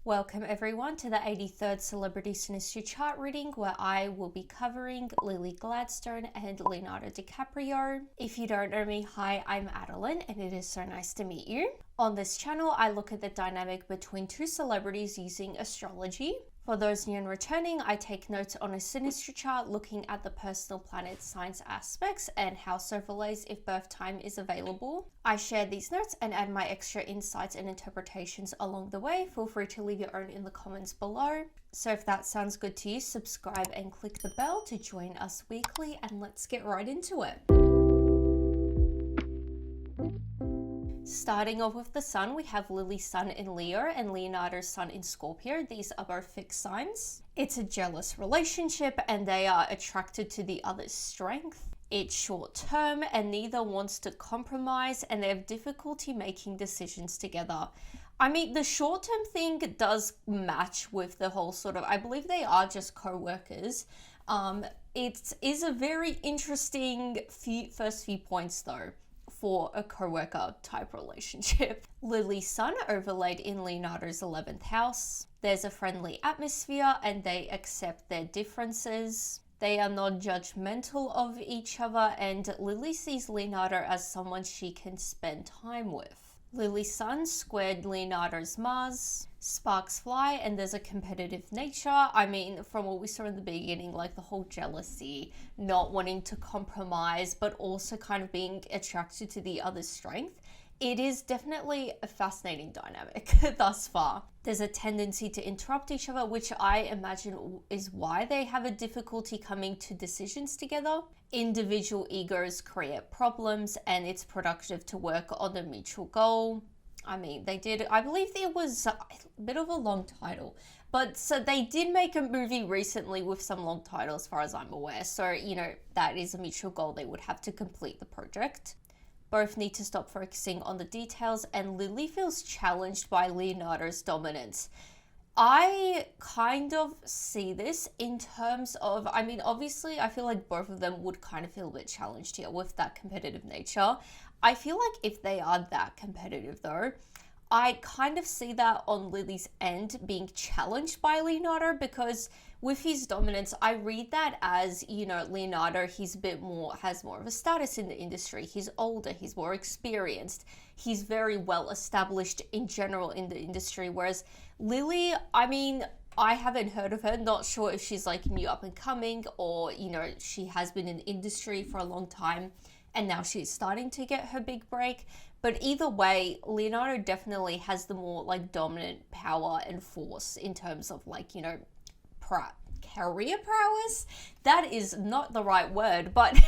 Welcome everyone to the 83rd Celebrity Synastry chart reading, where I will be covering Lily Gladstone and Leonardo DiCaprio. If you don't know me, hi, I'm Adeline and it is so nice to meet you. On this channel, I look at the dynamic between two celebrities using astrology. For those new and returning, I take notes on a synastry chart looking at the personal planet signs aspects and house overlays if birth time is available. I share these notes and add my extra insights and interpretations along the way. Feel free to leave your own in the comments below. So if that sounds good to you, subscribe and click the bell to join us weekly, and let's get right into it. Starting off with the sun, we have Lily's sun in Leo and Leonardo's sun in Scorpio. These are both fixed signs. It's a jealous relationship and they are attracted to the other's strength. It's short term and neither wants to compromise, and they have difficulty making decisions together. I mean, the short term thing does match with the whole sort of, I believe they are just co-workers. It is a very interesting first few points though for a co-worker type relationship. Lily's sun overlaid in Leonardo's 11th house. There's a friendly atmosphere and they accept their differences. They are non-judgmental of each other, and Lily sees Leonardo as someone she can spend time with. Lily's sun squared Leonardo's Mars. Sparks fly and there's a competitive nature. I mean, from what we saw in the beginning, like the whole jealousy, not wanting to compromise, but also kind of being attracted to the other's strength. It is definitely a fascinating dynamic thus far. There's a tendency to interrupt each other, which I imagine is why they have a difficulty coming to decisions together. Individual egos create problems and it's productive to work on a mutual goal. I mean, they did, I believe it was a bit of a long title, but so they did make a movie recently with some long titles as far as I'm aware. So, you know, that is a mutual goal. They would have to complete the project. Both need to stop focusing on the details, and Lily feels challenged by Leonardo's dominance. I kind of see this in terms of, I mean, obviously I feel like both of them would kind of feel a bit challenged here with that competitive nature. I feel like if they are that competitive though, I kind of see that on Lily's end being challenged by Leonardo, because with his dominance, I read that as, you know, Leonardo, he's a bit more, has more of a status in the industry. He's older, he's more experienced, he's very well established in general in the industry. Whereas Lily, I mean, I haven't heard of her, not sure if she's like new up and coming or, you know, she has been in the industry for a long time and now she's starting to get her big break. But either way, Leonardo definitely has the more like dominant power and force in terms of like, you know, career prowess. That is not the right word, but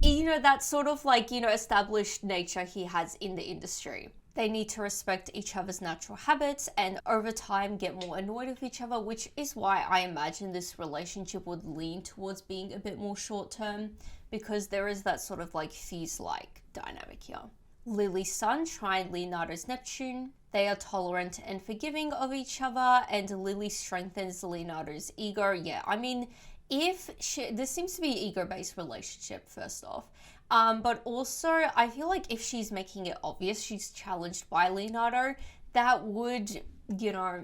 you know, that sort of like, you know, established nature he has in the industry. They need to respect each other's natural habits and over time get more annoyed with each other, which is why I imagine this relationship would lean towards being a bit more short term, because there is that sort of like fuse-like dynamic here. Lily's sun trine Leonardo's Neptune. They are tolerant and forgiving of each other, and Lily strengthens Leonardo's ego. Yeah, I mean, this seems to be an ego-based relationship first off. But also, I feel like if she's making it obvious she's challenged by Leonardo, that would, you know,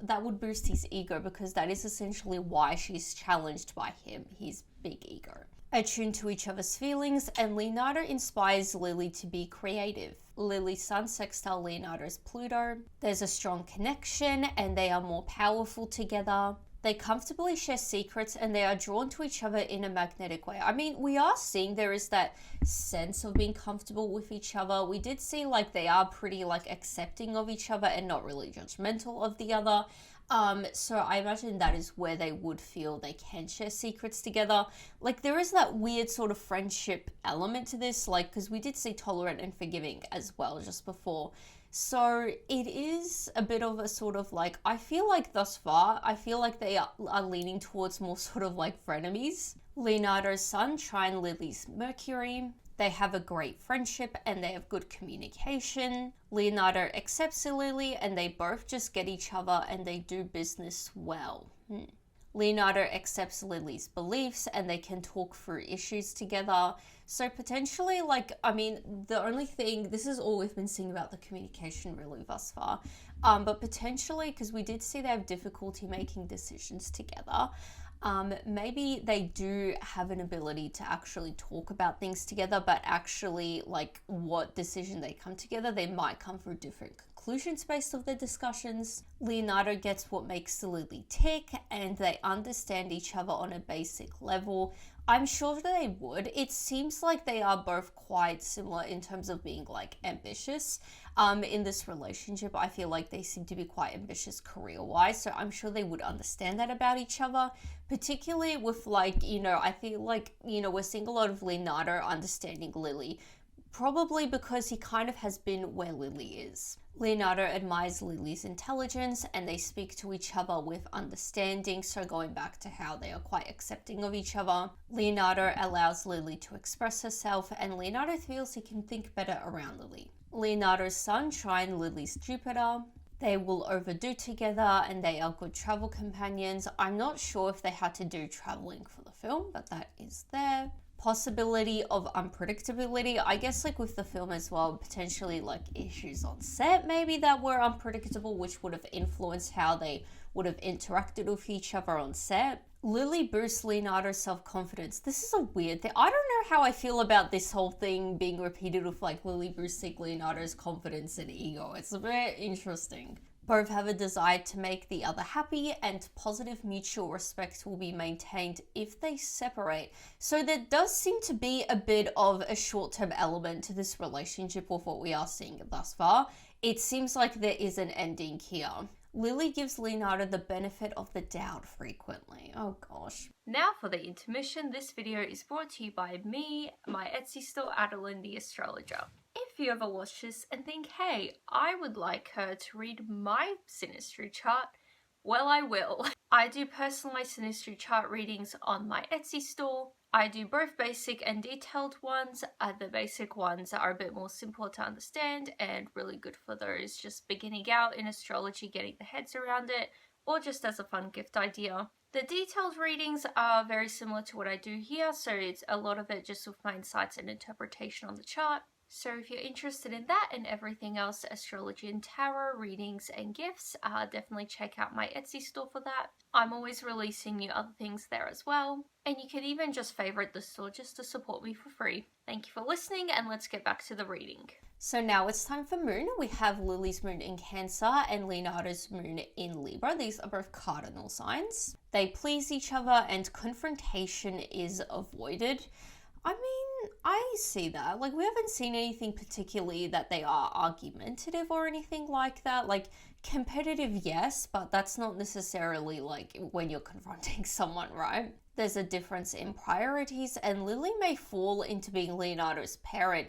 that would boost his ego, because that is essentially why she's challenged by him, his big ego. Attuned to each other's feelings, and Leonardo inspires Lily to be creative. Lily's sun sextile Leonardo's Pluto. There's a strong connection and they are more powerful together. They comfortably share secrets and they are drawn to each other in a magnetic way. I mean, we are seeing there is that sense of being comfortable with each other. We did see like they are pretty like accepting of each other and not really judgmental of the other. So I imagine that is where they would feel they can share secrets together. Like there is that weird sort of friendship element to this, like, because we did see tolerant and forgiving as well just before. So it is a bit of a sort of like, I feel like thus far, I feel like they are leaning towards more sort of like frenemies. Leonardo's sun trine Lily's Mercury. They have a great friendship and they have good communication. Leonardo accepts Lily and they both just get each other and they do business well. Leonardo accepts Lily's beliefs and they can talk through issues together. So potentially, like, I mean, the only thing, this is all we've been seeing about the communication really thus far. But potentially, because we did see they have difficulty making decisions together, maybe they do have an ability to actually talk about things together, but actually, like, what decision they come together, they might come through different conclusions based off their discussions. Leonardo gets what makes Lily tick, and they understand each other on a basic level. I'm sure they would. It seems like they are both quite similar in terms of being, like, ambitious. In this relationship, I feel like they seem to be quite ambitious career-wise, so I'm sure they would understand that about each other, particularly with, like, you know, I feel like, you know, we're seeing a lot of Leonardo understanding Lily, probably because he kind of has been where Lily is. Leonardo admires Lily's intelligence, and they speak to each other with understanding, so going back to how they are quite accepting of each other. Leonardo allows Lily to express herself, and Leonardo feels he can think better around Lily. Leonardo's sun, Trine, Lily's Jupiter. They will overdo together, and they are good travel companions. I'm not sure if they had to do traveling for the film, but that is there. Possibility of unpredictability, I guess, like with the film as well, potentially like issues on set maybe that were unpredictable, which would have influenced how they would have interacted with each other on set. Lily boosts Leonardo's self-confidence. This is a weird thing. I don't know how I feel about this whole thing being repeated with like Lily boosting Leonardo's confidence and ego. It's very interesting. Both have a desire to make the other happy, and positive mutual respect will be maintained if they separate. So there does seem to be a bit of a short-term element to this relationship with what we are seeing thus far. It seems like there is an ending here. Lily gives Leonardo the benefit of the doubt frequently. Oh gosh. Now for the intermission. This video is brought to you by me, my Etsy store, Adeline the Astrologer. If you ever watch this and think, hey, I would like her to read my Synastry chart, well, I will. I do personalized Synastry chart readings on my Etsy store. I do both basic and detailed ones. The basic ones are a bit more simple to understand and really good for those just beginning out in astrology, getting their heads around it, or just as a fun gift idea. The detailed readings are very similar to what I do here, so it's a lot of it just with my insights and interpretation on the chart. So if you're interested in that and everything else, astrology and tarot, readings and gifts, definitely check out my Etsy store for that. I'm always releasing new other things there as well. And you can even just favorite the store just to support me for free. Thank you for listening, and let's get back to the reading. So now it's time for moon. We have Lily's moon in Cancer and Leonardo's moon in Libra. These are both cardinal signs. They please each other and confrontation is avoided. I mean, I see that. Like, we haven't seen anything particularly that they are argumentative or anything like that. Like, competitive, yes, but that's not necessarily like when you're confronting someone, right? There's a difference in priorities, and Lily may fall into being Leonardo's parent.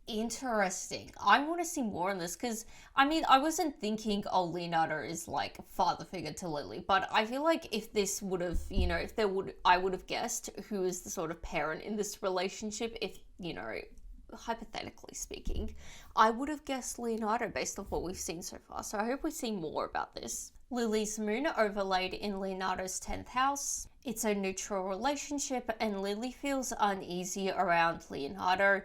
Interesting. I want to see more on this because, I mean, I wasn't thinking, oh, Leonardo is like a father figure to Lily, but I feel like if this would have, you know, if there would, I would have guessed who is the sort of parent in this relationship, if, you know, hypothetically speaking, I would have guessed Leonardo based off what we've seen so far. So I hope we see more about this. Lily's moon overlaid in Leonardo's 10th house. It's a neutral relationship, and Lily feels uneasy around Leonardo.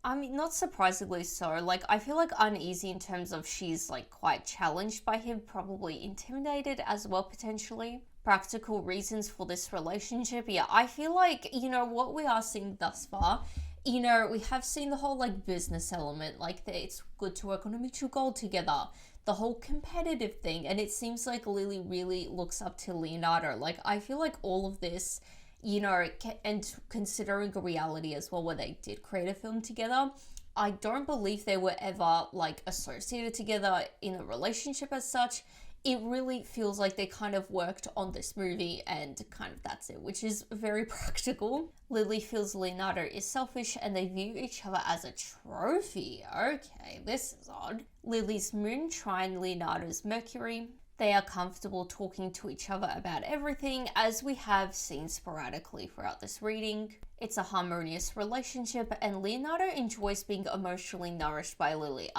I mean, not surprisingly so. Like, I feel like uneasy in terms of she's like quite challenged by him, probably intimidated as well, potentially. Practical reasons for this relationship. Yeah, I feel like, you know, what we are seeing thus far, you know, we have seen the whole like business element, like it's good to work on a mutual goal together, the whole competitive thing, and it seems like Lily really looks up to Leonardo. Like, I feel like all of this, you know, and considering a reality as well where they did create a film together, I don't believe they were ever like associated together in a relationship as such. It really feels like they kind of worked on this movie and kind of that's it, which is very practical. Lily feels Leonardo is selfish and they view each other as a trophy. Okay, this is odd. Lily's moon trine Leonardo's Mercury. They are comfortable talking to each other about everything, as we have seen sporadically throughout this reading. It's a harmonious relationship, and Leonardo enjoys being emotionally nourished by Lily.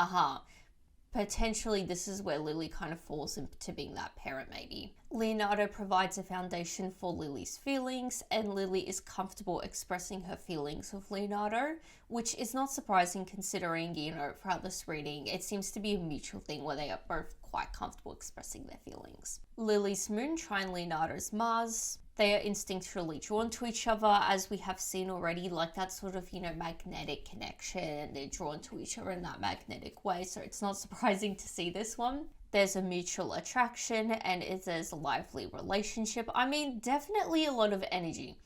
Potentially this is where Lily kind of falls into being that parent, maybe. Leonardo provides a foundation for Lily's feelings, and Lily is comfortable expressing her feelings with Leonardo, which is not surprising considering, you know, throughout this reading, it seems to be a mutual thing where they are both quite comfortable expressing their feelings. Lily's moon trine Leonardo's Mars. They are instinctually drawn to each other, as we have seen already, like that sort of, magnetic connection. They're drawn to each other in that magnetic way, so it's not surprising to see this one. There's a mutual attraction and there's a lively relationship. I mean, definitely a lot of energy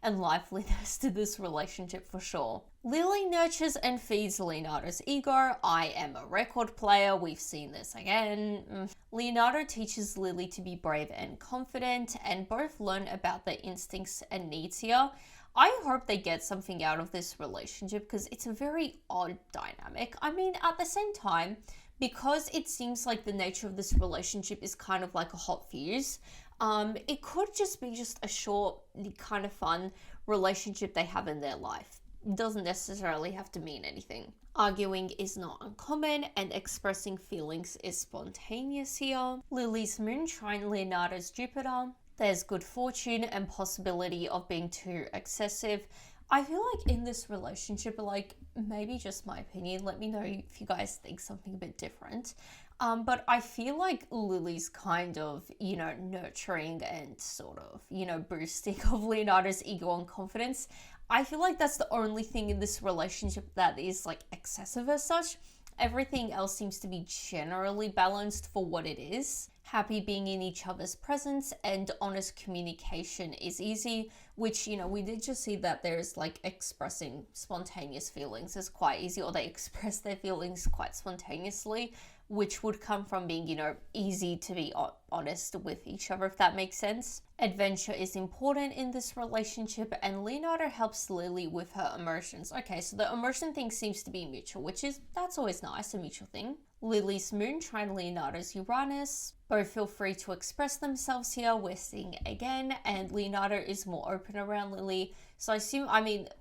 and liveliness to this relationship for sure. Lily nurtures and feeds Leonardo's ego. I am a record player. We've seen this again. Leonardo teaches Lily to be brave and confident, and both learn about their instincts and needs here. I hope they get something out of this relationship because it's a very odd dynamic. I mean, at the same time, because it seems like the nature of this relationship is kind of like a hot fuse, it could just be just a short, kind of fun relationship they have in their life. It doesn't necessarily have to mean anything. Arguing is not uncommon, and expressing feelings is spontaneous here. Lily's moon trine Leonardo's Jupiter. There's good fortune and possibility of being too excessive. I feel like in this relationship, like, maybe just my opinion, let me know if you guys think something a bit different. But I feel like Lily's kind of, nurturing and sort of, boosting of Leonardo's ego and confidence. I feel like that's the only thing in this relationship that is like excessive as such. Everything else seems to be generally balanced for what it is. Happy being in each other's presence and honest communication is easy, which, we did just see that there's like expressing spontaneous feelings is quite easy, or they express their feelings quite spontaneously, which would come from being, easy to be honest with each other, if that makes sense. Adventure is important in this relationship, and Leonardo helps Lily with her emotions. Okay, so the emotion thing seems to be mutual, that's always nice, a mutual thing. Lily's moon trine Leonardo's Uranus. Both feel free to express themselves here, we're seeing again, and Leonardo is more open around Lily. So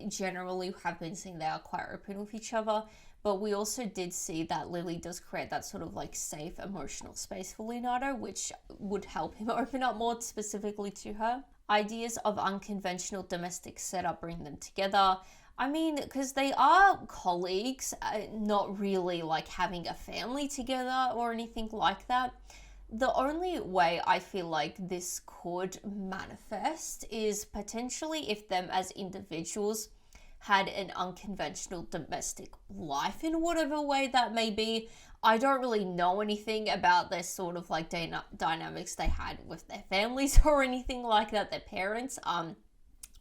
generally have been seeing they are quite open with each other, but we also did see that Lily does create that sort of like safe emotional space for Leonardo, which would help him open up more specifically to her. Ideas of unconventional domestic setup bring them together. Because they are colleagues, not really like having a family together or anything like that. The only way I feel like this could manifest is potentially if them as individuals had an unconventional domestic life in whatever way that may be. I don't really know anything about their sort of like dynamics they had with their families or anything like that, their parents,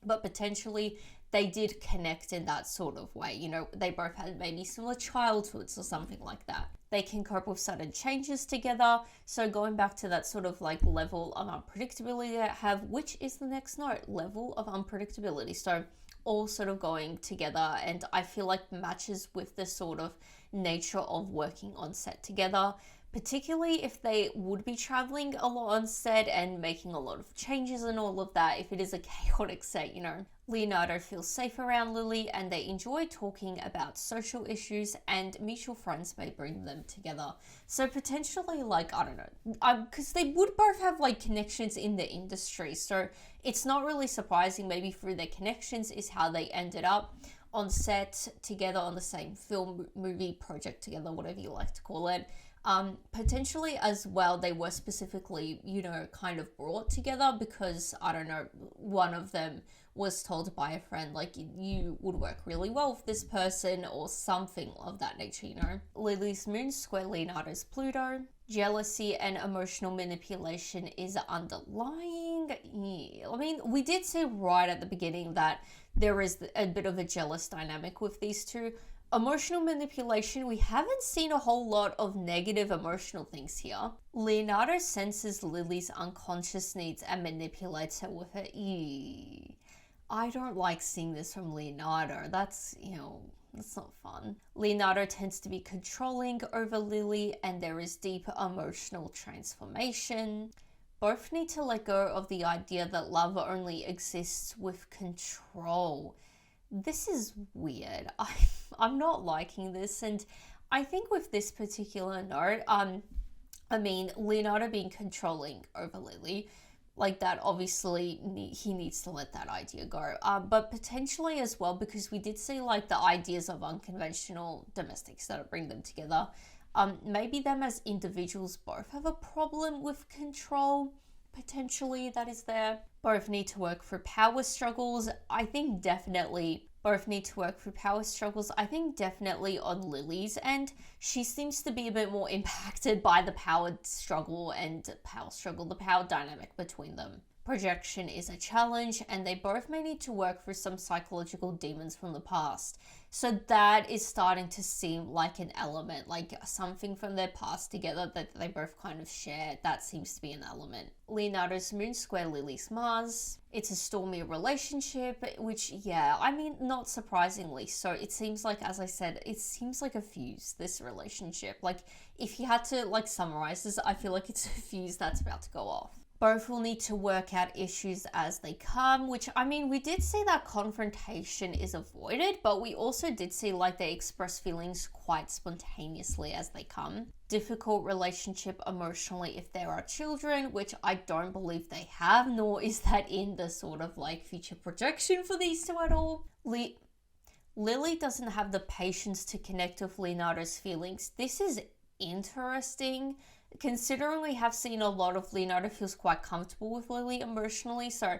but potentially they did connect in that sort of way. They both had maybe similar childhoods or something like that. They can cope with sudden changes together. So going back to that sort of like level of unpredictability they have, which is the next note, level of unpredictability. So all sort of going together, and I feel like matches with the sort of nature of working on set together, particularly if they would be traveling a lot on set and making a lot of changes and all of that. If it is a chaotic set, Leonardo feels safe around Lily, and they enjoy talking about social issues, and mutual friends may bring them together. So potentially, like, I don't know, because they would both have like connections in the industry, so it's not really surprising maybe through their connections is how they ended up on set together on the same film, movie project together, whatever you like to call it. Potentially as well, they were specifically, kind of brought together because, I don't know, one of them was told by a friend, like, you would work really well with this person or something of that nature, Lily's moon square Leonardo's Pluto. Jealousy and emotional manipulation is underlying. Yeah. We did see right at the beginning that there is a bit of a jealous dynamic with these two. Emotional manipulation, we haven't seen a whole lot of negative emotional things here. Leonardo senses Lily's unconscious needs and manipulates her with her. I don't like seeing this from Leonardo. That's not fun. Leonardo tends to be controlling over Lily, and there is deep emotional transformation. Both need to let go of the idea that love only exists with control. This is weird. I'm not liking this, and I think with this particular note, Leonardo being controlling over Lily, like that, obviously he needs to let that idea go. But potentially as well, because we did see like the ideas of unconventional domestics that bring them together. Maybe them as individuals both have a problem with control, potentially, that is there. Both need to work through power struggles. I think definitely both need to work through power struggles. I think definitely on Lily's end, she seems to be a bit more impacted by the power the power dynamic between them. Projection is a challenge, and they both may need to work through some psychological demons from the past. So that is starting to seem like an element, like something from their past together that they both kind of share. That seems to be an element. Leonardo's moon square Lily's Mars. It's a stormy relationship, which, yeah, I mean, not surprisingly. So it seems like, as I said, it seems like a fuse, this relationship. Like, if you had to, like, summarize this, I feel like it's a fuse that's about to go off. Both will need to work out issues as they come, which, I mean, we did see that confrontation is avoided, but we also did see, like, they express feelings quite spontaneously as they come. Difficult relationship emotionally if there are children, which I don't believe they have, nor is that in the sort of, like, future projection for these two at all. Lily doesn't have the patience to connect with Leonardo's feelings. This is interesting, considering we have seen a lot of Leonardo feels quite comfortable with Lily emotionally, so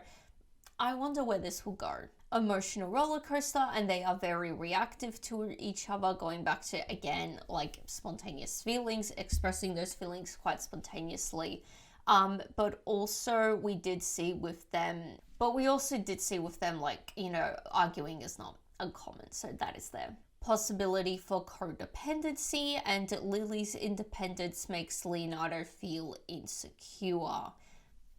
I wonder where this will go. Emotional roller coaster, and they are very reactive to each other, going back to, again, like, spontaneous feelings, expressing those feelings quite spontaneously. But also we did see with them, like, you know, arguing is not uncommon, so that is there. Possibility for codependency, and Lily's independence makes Leonardo feel insecure.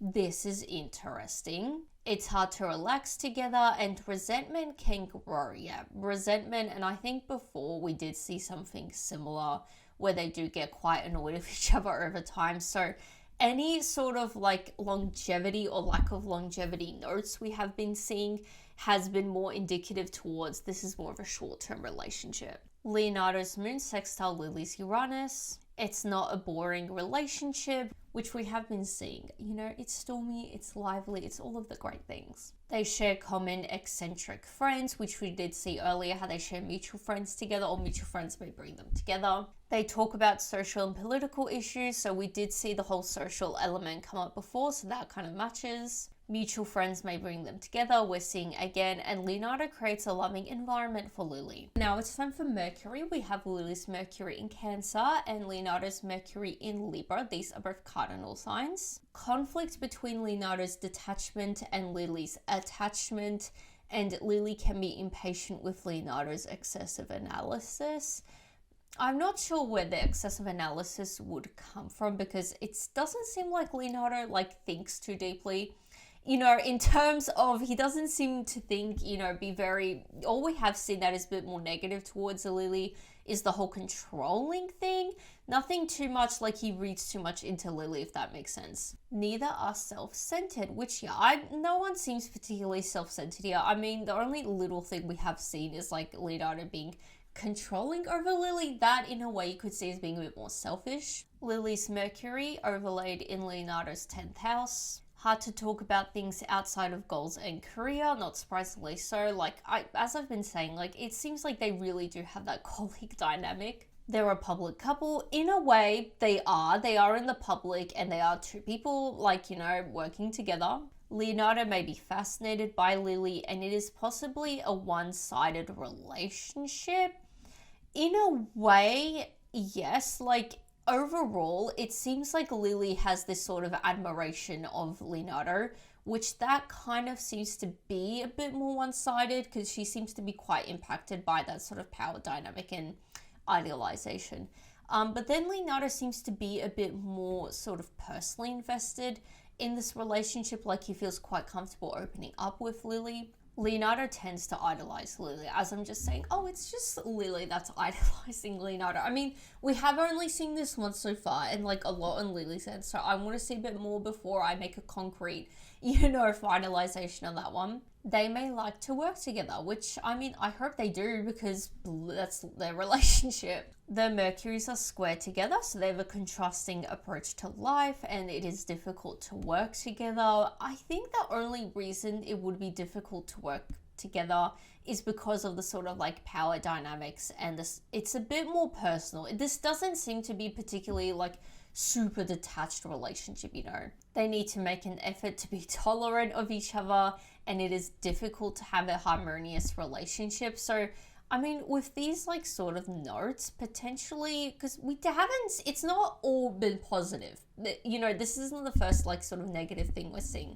This is interesting. It's hard to relax together, and resentment can grow. Yeah, resentment, and I think before we did see something similar where they do get quite annoyed with each other over time. So any sort of, like, longevity or lack of longevity notes we have been seeing has been more indicative towards this is more of a short-term relationship. Leonardo's moon sextile Lily's Uranus. It's not a boring relationship, which we have been seeing. You know, it's stormy, it's lively, it's all of the great things. They share common eccentric friends, which we did see earlier, how they share mutual friends together, or mutual friends may bring them together. They talk about social and political issues, so we did see the whole social element come up before, so that kind of matches. Mutual friends may bring them together, we're seeing again, and Leonardo creates a loving environment for Lily. Now it's time for Mercury. We have Lily's Mercury in Cancer and Leonardo's Mercury in Libra. These are both cardinal signs. Conflict between Leonardo's detachment and Lily's attachment, and Lily can be impatient with Leonardo's excessive analysis. I'm not sure where the excessive analysis would come from, because it doesn't seem like Leonardo, like, thinks too deeply. You know, in terms of, he doesn't seem to think, you know, all we have seen that is a bit more negative towards Lily is the whole controlling thing. Nothing too much, like, he reads too much into Lily, if that makes sense. Neither are self-centered, which, yeah, no one seems particularly self-centered here. I mean, the only little thing we have seen is, like, Leonardo being controlling over Lily. That, in a way, you could see as being a bit more selfish. Lily's Mercury overlaid in Leonardo's 10th house. Hard to talk about things outside of goals and career, not surprisingly so. Like, as I've been saying, like, it seems like they really do have that colleague dynamic. They're a public couple. In a way, they are in the public, and they are two people, like, you know, working together. Leonardo may be fascinated by Lily, and it is possibly a one-sided relationship. In a way, yes, like, overall, it seems like Lily has this sort of admiration of Leonardo, which that kind of seems to be a bit more one-sided, because she seems to be quite impacted by that sort of power dynamic and idealization. But then Leonardo seems to be a bit more sort of personally invested in this relationship, like he feels quite comfortable opening up with Lily. Leonardo tends to idolize Lily, as I'm just saying, oh, it's just Lily that's idolizing Leonardo. I mean, we have only seen this once so far, and, like, a lot on Lily's end, so I want to see a bit more before I make a concrete, you know, finalization on that one. They may like to work together, which, I mean, I hope they do, because that's their relationship. The Mercuries are square together, so they have a contrasting approach to life, and it is difficult to work together. I think the only reason it would be difficult to work together is because of the sort of like power dynamics, and this, it's a bit more personal. This doesn't seem to be particularly like super detached relationship, you know. They need to make an effort to be tolerant of each other, and it is difficult to have a harmonious relationship. So I mean, with these like sort of notes, potentially, because we haven't, it's not all been positive. You know, this isn't the first like sort of negative thing we're seeing.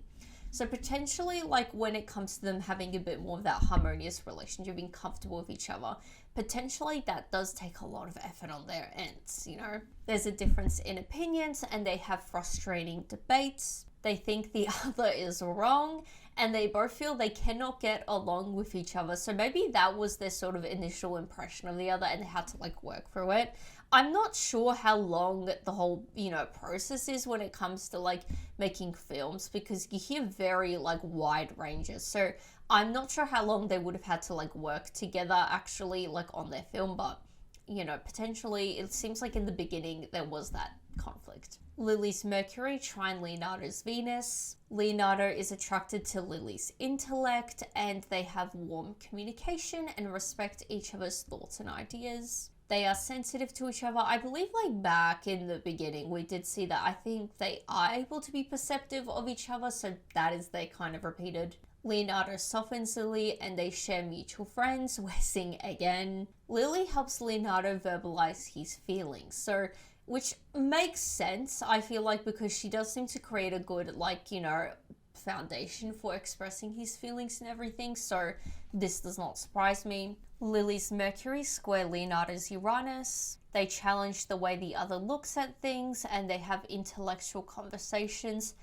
So potentially, like when it comes to them having a bit more of that harmonious relationship, being comfortable with each other, potentially that does take a lot of effort on their ends, you know. There's a difference in opinions, and they have frustrating debates. They think the other is wrong, and they both feel they cannot get along with each other. So maybe that was their sort of initial impression of the other, and they had to like work through it. I'm not sure how long the whole, you know, process is when it comes to like making films, because you hear very like wide ranges. So I'm not sure how long they would have had to like work together actually like on their film, but you know, potentially it seems like in the beginning there was that conflict. Lily's Mercury trine Leonardo's Venus. Leonardo is attracted to Lily's intellect, and they have warm communication and respect each other's thoughts and ideas. They are sensitive to each other. I believe like back in the beginning we did see that. I think they are able to be perceptive of each other, so that is they kind of repeated. Leonardo softens Lily, and they share mutual friends. We're seeing again. Lily helps Leonardo verbalize his feelings, so which makes sense, I feel like, because she does seem to create a good, like, you know, foundation for expressing his feelings and everything, so this does not surprise me. Lily's Mercury square Leonardo's Uranus. They challenge the way the other looks at things, and they have intellectual conversations.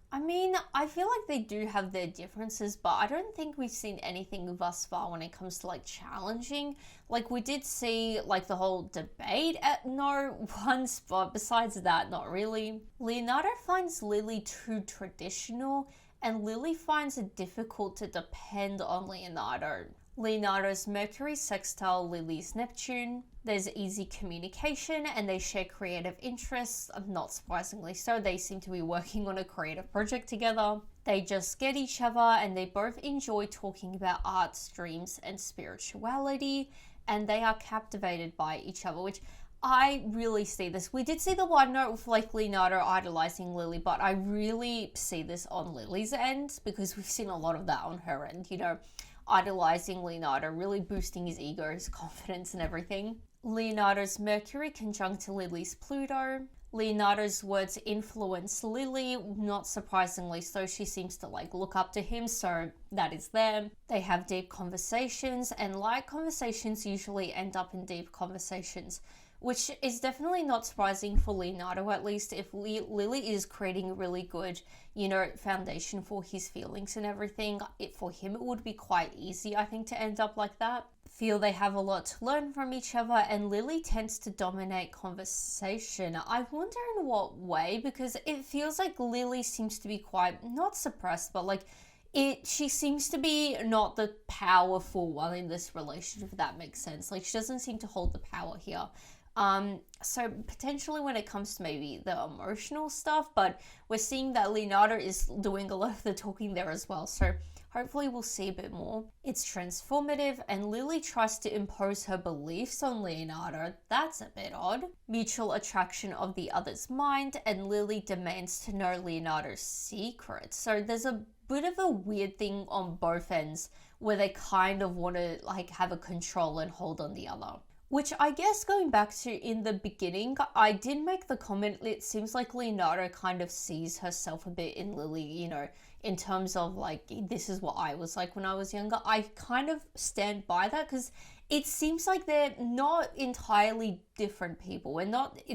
I mean, I feel like they do have their differences, but I don't think we've seen anything thus far when it comes to like challenging. Like we did see like the whole debate at once, but besides that, not really. Leonardo finds Lily too traditional, and Lily finds it difficult to depend on Leonardo. Leonardo's Mercury sextile Lily's Neptune. There's easy communication, and they share creative interests. Not surprisingly so, they seem to be working on a creative project together. They just get each other, and they both enjoy talking about arts, dreams, and spirituality, and they are captivated by each other, which I really see this. We did see the one note with like Leonardo idolizing Lily, but I really see this on Lily's end, because we've seen a lot of that on her end, you know, idolizing Leonardo, really boosting his ego, his confidence and everything. Leonardo's Mercury conjunct Lily's Pluto. Leonardo's words influence Lily, not surprisingly so. She seems to like look up to him, so that is them. They have deep conversations, and light conversations usually end up in deep conversations, which is definitely not surprising for Leonardo, at least if Lily is creating a really good, you know, foundation for his feelings and everything. For him, it would be quite easy, I think, to end up like that. Feel they have a lot to learn from each other, and Lily tends to dominate conversation. I wonder in what way, because it feels like Lily seems to be quite, not suppressed, but like, she seems to be not the powerful one in this relationship, if that makes sense. Like, she doesn't seem to hold the power here. So potentially when it comes to maybe the emotional stuff, but we're seeing that Leonardo is doing a lot of the talking there as well, so hopefully we'll see a bit more. It's transformative, and Lily tries to impose her beliefs on Leonardo. That's a bit odd. Mutual attraction of the other's mind, and Lily demands to know Leonardo's secrets. So there's a bit of a weird thing on both ends where they kind of want to like have a control and hold on the other. Which I guess, going back to in the beginning, I did make the comment, it seems like Leonardo kind of sees herself a bit in Lily, you know, in terms of like, this is what I was like when I was younger. I kind of stand by that, because it seems like they're not entirely different people.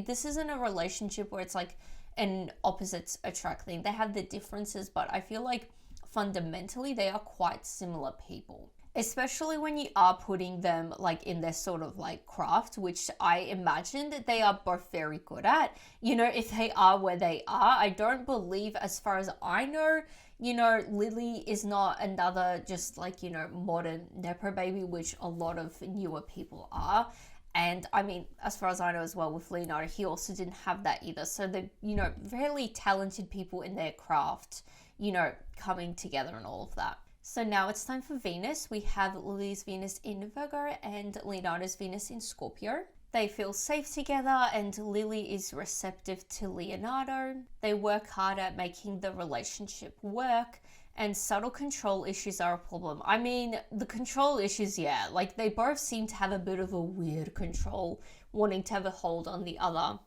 This isn't a relationship where it's like an opposites attract thing. They have the differences, but I feel like fundamentally they are quite similar people. Especially when you are putting them like in their sort of like craft, which I imagine that they are both very good at. You know, if they are where they are, I don't believe, as far as I know, you know, Lily is not another just like, you know, modern Nepo baby, which a lot of newer people are. And I mean, as far as I know as well, with Leonardo, he also didn't have that either. So they're, you know, very talented people in their craft, you know, coming together and all of that. So now it's time for Venus. We have Lily's Venus in Virgo and Leonardo's Venus in Scorpio. They feel safe together and Lily is receptive to Leonardo. They work hard at making the relationship work, and subtle control issues are a problem. I mean, the control issues, yeah, like they both seem to have a bit of a weird control, wanting to have a hold on the other.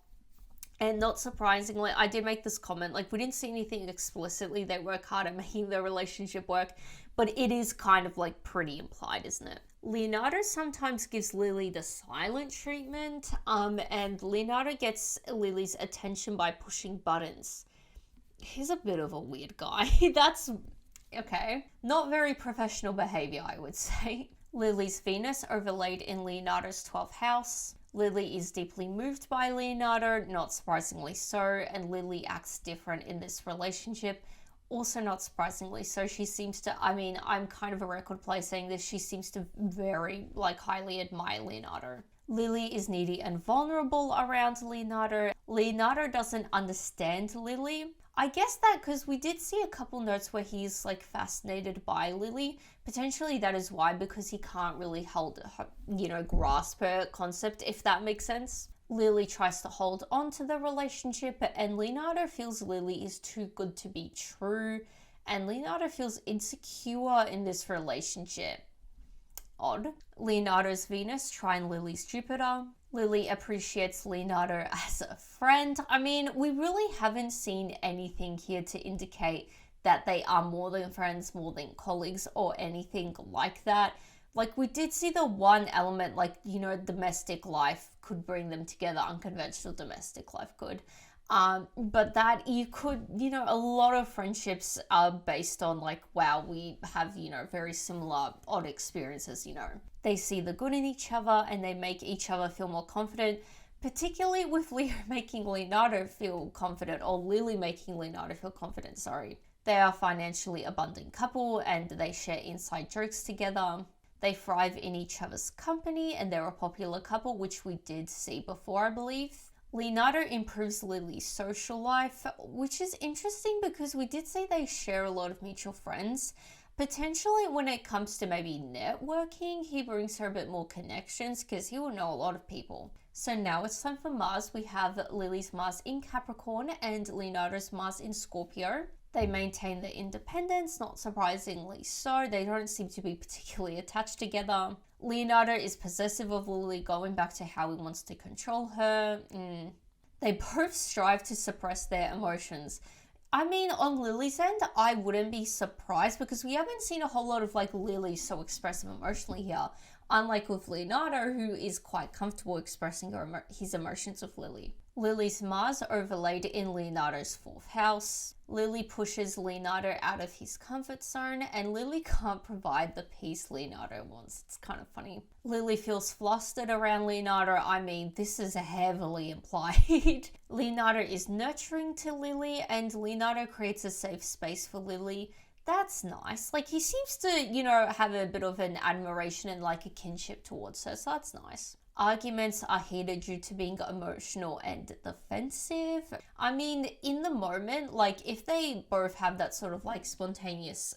And not surprisingly, I did make this comment, like we didn't see anything explicitly, they work hard at making their relationship work, but it is kind of like pretty implied, isn't it? Leonardo sometimes gives Lily the silent treatment, and Leonardo gets Lily's attention by pushing buttons. He's a bit of a weird guy. That's, okay, not very professional behavior, I would say. Lily's Venus overlaid in Leonardo's 12th house. Lily is deeply moved by Leonardo, not surprisingly so, and Lily acts different in this relationship. Also not surprisingly so, she seems to, I mean, I'm kind of a record player saying this, she seems to very, highly admire Leonardo. Lily is needy and vulnerable around Leonardo. Leonardo doesn't understand Lily. I guess that because we did see a couple notes where he's, fascinated by Lily. Potentially that is why, because he can't really grasp her concept, if that makes sense. Lily tries to hold on to the relationship, and Leonardo feels Lily is too good to be true, and Leonardo feels insecure in this relationship. Odd. Leonardo's Venus trine Lily's Jupiter. Lily appreciates Leonardo as a friend. I mean, we really haven't seen anything here to indicate that they are more than friends, more than colleagues, or anything like that. We did see the one element, domestic life could bring them together, unconventional domestic life could. But that you could, a lot of friendships are based on wow, we have, very similar odd experiences, They see the good in each other and they make each other feel more confident, particularly with Leo making Leonardo feel confident, or Lily making Leonardo feel confident, sorry. They are a financially abundant couple and they share inside jokes together. They thrive in each other's company and they're a popular couple, which we did see before, I believe. Leonardo improves Lily's social life, which is interesting because we did see they share a lot of mutual friends. Potentially when it comes to maybe networking, he brings her a bit more connections because he will know a lot of people. So now it's time for Mars. We have Lily's Mars in Capricorn and Leonardo's Mars in Scorpio. They maintain their independence, not surprisingly so. They don't seem to be particularly attached together. Leonardo is possessive of Lily, going back to how he wants to control her. They both strive to suppress their emotions. I mean, on Lily's end, I wouldn't be surprised because we haven't seen a whole lot of Lily so expressive emotionally here. Unlike with Leonardo, who is quite comfortable expressing his emotions with Lily. Lily's Mars overlaid in Leonardo's 4th house. Lily pushes Leonardo out of his comfort zone, and Lily can't provide the peace Leonardo wants. It's kind of funny. Lily feels flustered around Leonardo. I mean, this is heavily implied. Leonardo is nurturing to Lily, and Leonardo creates a safe space for Lily. That's nice. He seems to, have a bit of an admiration and a kinship towards her, so that's nice. Arguments are heated due to being emotional and defensive. I mean, in the moment, if they both have that sort of spontaneous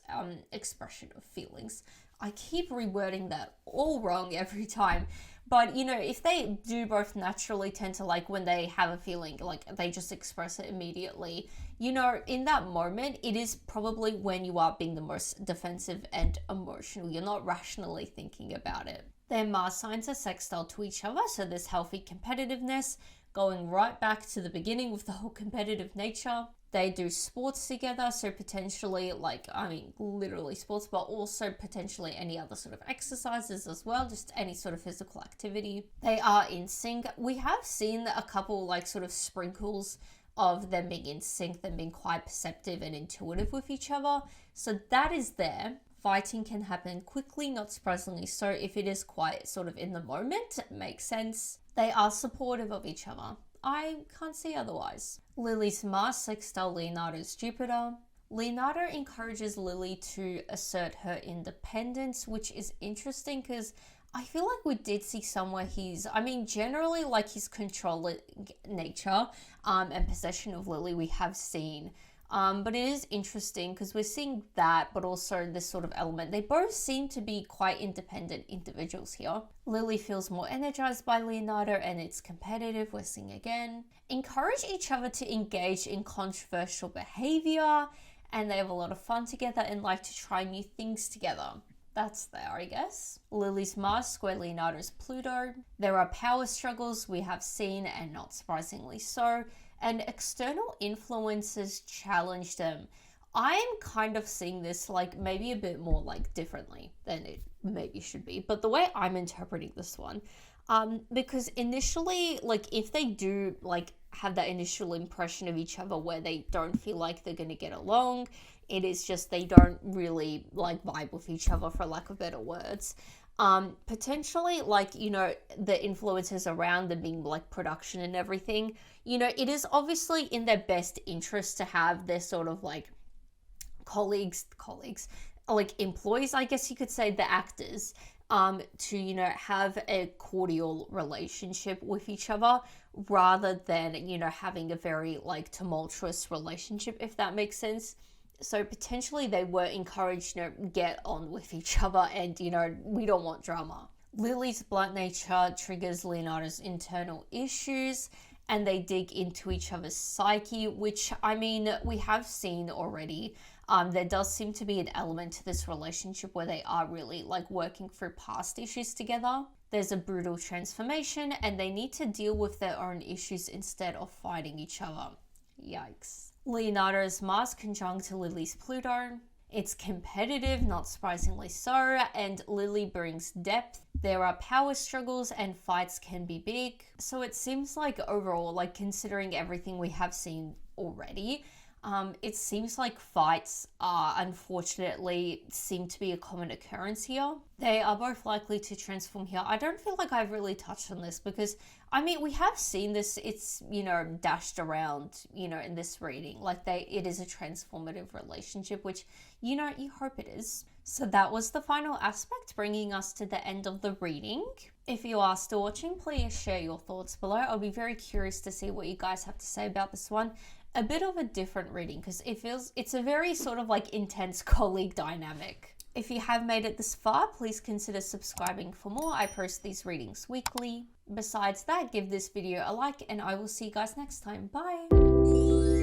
expression of feelings, I keep rewording that all wrong every time. But, if they do both naturally tend to when they have a feeling, they just express it immediately, in that moment, it is probably when you are being the most defensive and emotional. You're not rationally thinking about it. Their Mars signs are sextile to each other, so there's healthy competitiveness, going right back to the beginning with the whole competitive nature. They do sports together, so potentially, literally sports, but also potentially any other sort of exercises as well, just any sort of physical activity. They are in sync. We have seen a couple, sort of sprinkles of them being in sync, them being quite perceptive and intuitive with each other, so that is there. Fighting can happen quickly, not surprisingly so, if it is quite sort of in the moment. It makes sense. They are supportive of each other. I can't see otherwise. Lily's Mars sextile Leonardo's Jupiter. Leonardo encourages Lily to assert her independence, which is interesting because I feel like we did see somewhere generally his controlling nature and possession of Lily we have seen But it is interesting because we're seeing that, but also this sort of element. They both seem to be quite independent individuals here. Lily feels more energized by Leonardo and it's competitive, we're seeing again. Encourage each other to engage in controversial behavior, and they have a lot of fun together and like to try new things together. That's there, I guess. Lily's Mars square Leonardo's Pluto. There are power struggles we have seen, and not surprisingly so, and external influences challenge them. I am kind of seeing this like maybe a bit more like differently than it maybe should be, but the way I'm interpreting this one, because initially, like if they do like have that initial impression of each other where they don't feel like they're going to get along, it is just they don't really like vibe with each other, for lack of better words. Potentially like, you know, the influences around them being like production and everything, you know, it is obviously in their best interest to have their sort of like colleagues, like employees, I guess you could say, the actors, to, you know, have a cordial relationship with each other rather than, you know, having a very like tumultuous relationship, if that makes sense. So potentially they were encouraged, you know, get on with each other and, you know, we don't want drama. Lily's blunt nature triggers Leonardo's internal issues and they dig into each other's psyche, which, I mean, we have seen already. There does seem to be an element to this relationship where they are really like working through past issues together. There's a brutal transformation and they need to deal with their own issues instead of fighting each other. Yikes. Leonardo's Mars conjunct to Lily's Pluto. It's competitive, not surprisingly so, and Lily brings depth. There are power struggles and fights can be big. So it seems like overall, like considering everything we have seen already, it seems like fights unfortunately seem to be a common occurrence here. They are both likely to transform here. I don't feel like I've really touched on this because, I mean, we have seen this, it's, you know, dashed around, you know, in this reading. Like it is a transformative relationship, which, you know, you hope it is. So that was the final aspect, bringing us to the end of the reading. If you are still watching, please share your thoughts below. I'll be very curious to see what you guys have to say about this one. A bit of a different reading because it's a very sort of like intense colleague dynamic. If you have made it this far, please consider subscribing for more. I post these readings weekly. Besides that, give this video a like and I will see you guys next time. Bye!